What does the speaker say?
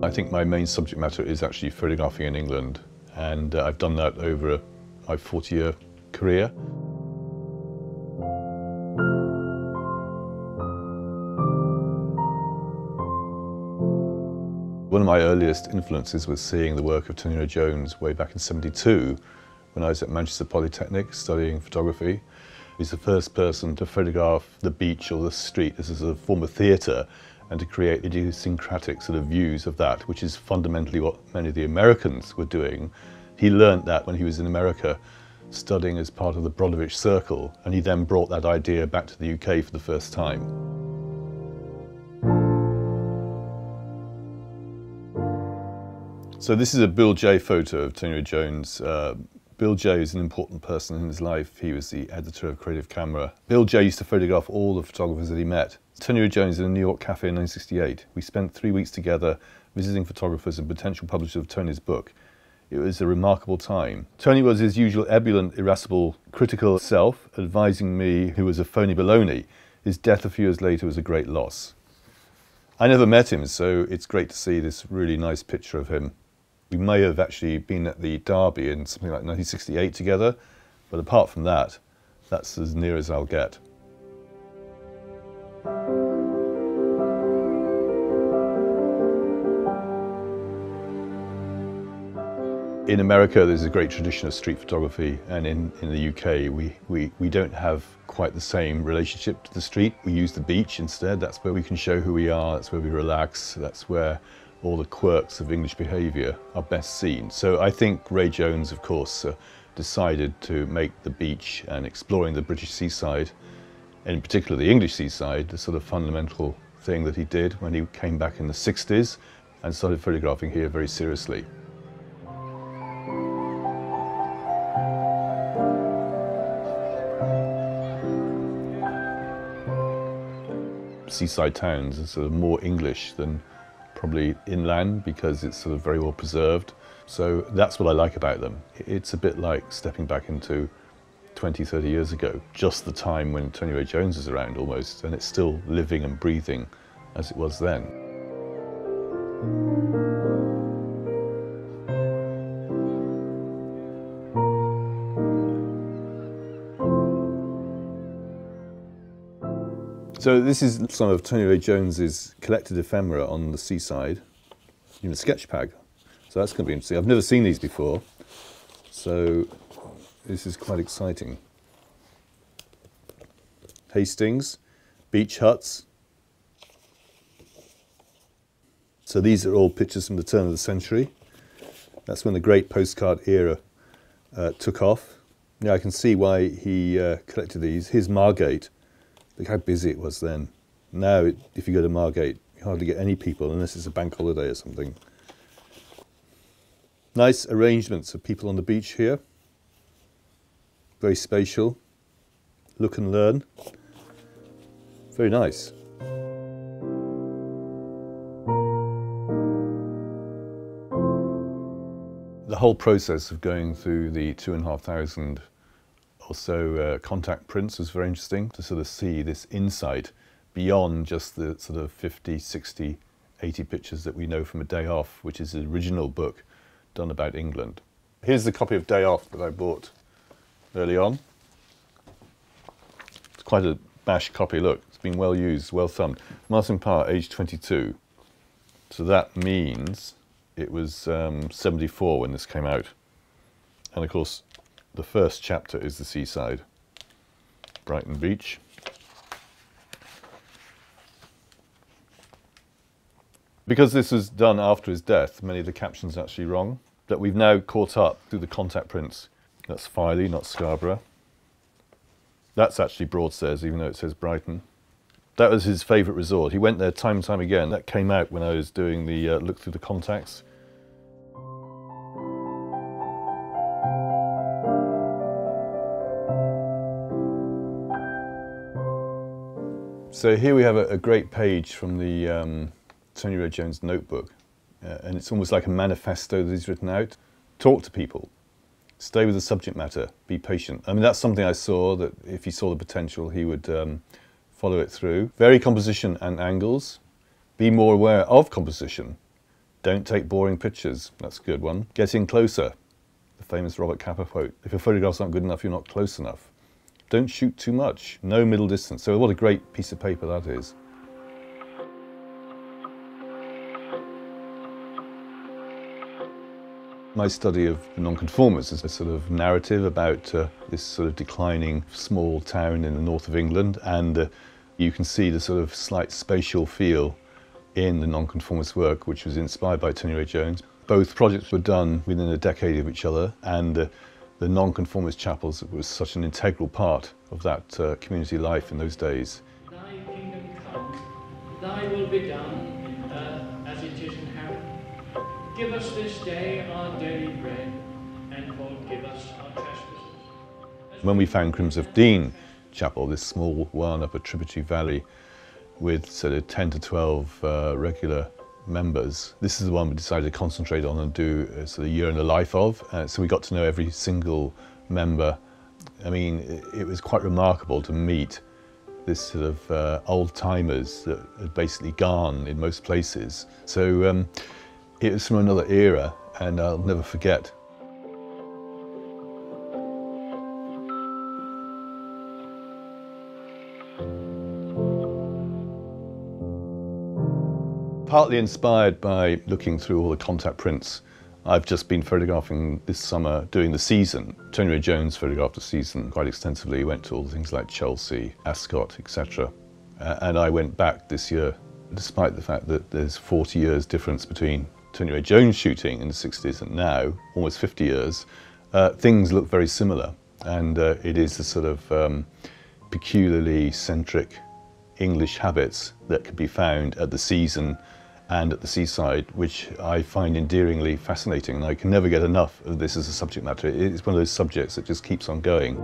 I think my main subject matter is actually photographing in England, and I've done that over my 40-year career. One of my earliest influences was seeing the work of Tony Jones way back in '72 when I was at Manchester Polytechnic studying photography. He's the first person to photograph the beach or the street as a form of theatre and to create idiosyncratic sort of views of that, which is fundamentally what many of the Americans were doing. He learnt that when he was in America studying as part of the Brodovich Circle, and he then brought that idea back to the UK for the first time. So this is a Bill J photo of Tony Jones. Bill J is an important person in his life. He was the editor of Creative Camera. Bill J used to photograph all the photographers that he met. Tony Jones in a New York cafe in 1968. We spent 3 weeks together visiting photographers and potential publishers of Tony's book. It was a remarkable time. Tony was his usual ebullient, irascible, critical self, advising me who was a phony baloney. His death a few years later was a great loss. I never met him, so it's great to see this really nice picture of him. We may have actually been at the Derby in something like 1968 together, but apart from that, that's as near as I'll get. In America, there's a great tradition of street photography, and in the UK, we don't have quite the same relationship to the street. We use the beach instead. That's where we can show who we are, that's where we relax, that's where all the quirks of English behaviour are best seen. So I think Ray Jones, of course, decided to make the beach and exploring the British seaside, and in particular the English seaside, the sort of fundamental thing that he did when he came back in the 60s and started photographing here very seriously. Seaside towns are sort of more English than probably inland because it's sort of very well preserved. So that's what I like about them. It's a bit like stepping back into 20, 30 years ago, just the time when Tony Ray Jones was around almost, and it's still living and breathing as it was then. So this is some of Tony Ray Jones's collected ephemera on the seaside in a sketch pack. So that's going to be interesting. I've never seen these before, so this is quite exciting. Hastings, beach huts. So these are all pictures from the turn of the century. That's when the great postcard era took off. Now I can see why he collected these. Here's Margate. Look how busy it was then. Now, if you go to Margate, you hardly get any people unless it's a bank holiday or something. Nice arrangements of people on the beach here. Very spatial. Look and learn. Very nice. The whole process of going through the 2,500 or so contact prints was very interesting to sort of see this insight beyond just the sort of 50, 60, 80 pictures that we know from A Day Off, which is the original book done about England. Here's the copy of Day Off that I bought early on. It's quite a bash copy, look, it's been well used, well thumbed. Martin Parr, age 22. So that means it was 74 when this came out. And of course, the first chapter is the seaside, Brighton Beach. Because this was done after his death, many of the captions are actually wrong, that we've now caught up through the contact prints. That's Filey, not Scarborough. That's actually Broadstairs, even though it says Brighton. That was his favourite resort. He went there time and time again. That came out when I was doing the look through the contacts. So here we have a great page from the Tony Ray Jones notebook, and it's almost like a manifesto that he's written out. Talk to people, stay with the subject matter, be patient. I mean, that's something I saw, that if he saw the potential, he would follow it through. Vary composition and angles, be more aware of composition, Don't take boring pictures. That's a good one. Get in closer. The famous Robert Capa quote. If your photographs aren't good enough, you're not close enough. Don't shoot too much. No middle distance. So what a great piece of paper that is. My study of the Non-Conformists is a sort of narrative about this sort of declining small town in the north of England, and you can see the sort of slight spatial feel in the Non-Conformist work, which was inspired by Tony Ray Jones. Both projects were done within a decade of each other, and the Non-Conformist chapels was such an integral part of that community life in those days. Thy kingdom come, thy will be done, in earth as it is in heaven. Give us this day our daily bread, and forgive us our trespasses. When we found Crimson Dean Chapel, this small one up a tributary valley with sort of 10 to 12 regular members, this is the one we decided to concentrate on and do a sort of year in the life of. So we got to know every single member. I mean, it was quite remarkable to meet this sort of old-timers that had basically gone in most places. So it was from another era, and I'll never forget. Partly inspired by looking through all the contact prints. I've just been photographing this summer, doing the season. Tony Ray Jones photographed the season quite extensively. He went to all things like Chelsea, Ascot, etc. And I went back this year, despite the fact that there's 40 years difference between Tony Ray Jones shooting in the 60s and now, almost 50 years, things look very similar. And it is the sort of peculiarly centric English habits that can be found at the season and at the seaside, which I find endearingly fascinating. And I can never get enough of this as a subject matter. It's one of those subjects that just keeps on going.